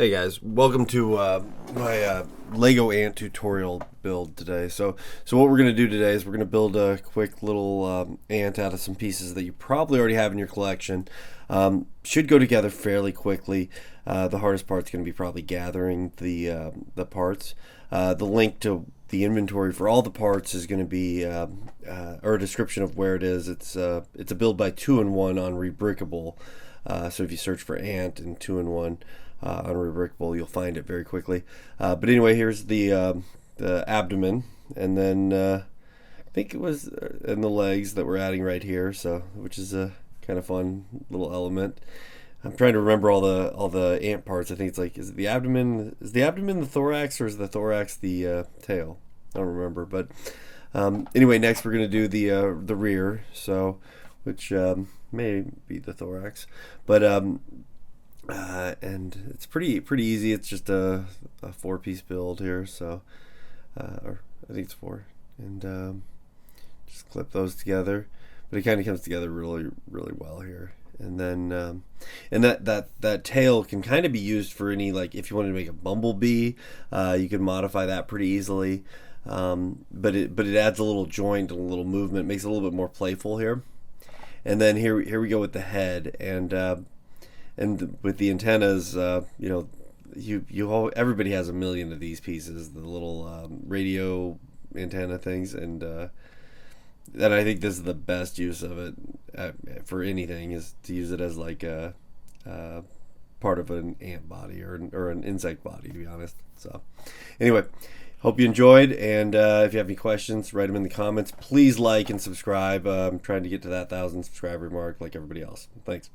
Hey guys, welcome to my Lego ant tutorial build today. So what we're going to do today is we're going to build a quick little ant out of some pieces that you probably already have in your collection. Should go together fairly quickly. The hardest part's going to be probably gathering the parts. The link to the inventory for all the parts is going to be or a description of where it is. It's a build by 2-in-1 on Rebrickable. So if you search for ant and 2-in-1 on Rebrickable, you'll find it very quickly. But anyway, here's the abdomen, and then I think it was and the legs that we're adding right here. So which is a kind of fun little element. I'm trying to remember all the ant parts. I think it's like, is it the abdomen? Is the abdomen the thorax, or is the thorax the tail? I don't remember. But anyway, next we're gonna do the rear. So which may be the thorax, but and it's pretty easy. It's just a 4-piece build here, so or I think it's 4, and just clip those together. But it kind of comes together really well here. And then and that tail can kind of be used for any, like if you wanted to make a bumblebee, you could modify that pretty easily. But it adds a little joint, a little movement, makes it a little bit more playful here. And then here we go with the head, and with the antennas. Everybody has a million of these pieces, the little radio antenna things, and I think this is the best use of it for anything, is to use it as like a part of an ant body or an insect body, to be honest. So anyway, hope you enjoyed, and if you have any questions, write them in the comments. Please like and subscribe. I'm trying to get to that 1,000 subscriber mark like everybody else. Thanks.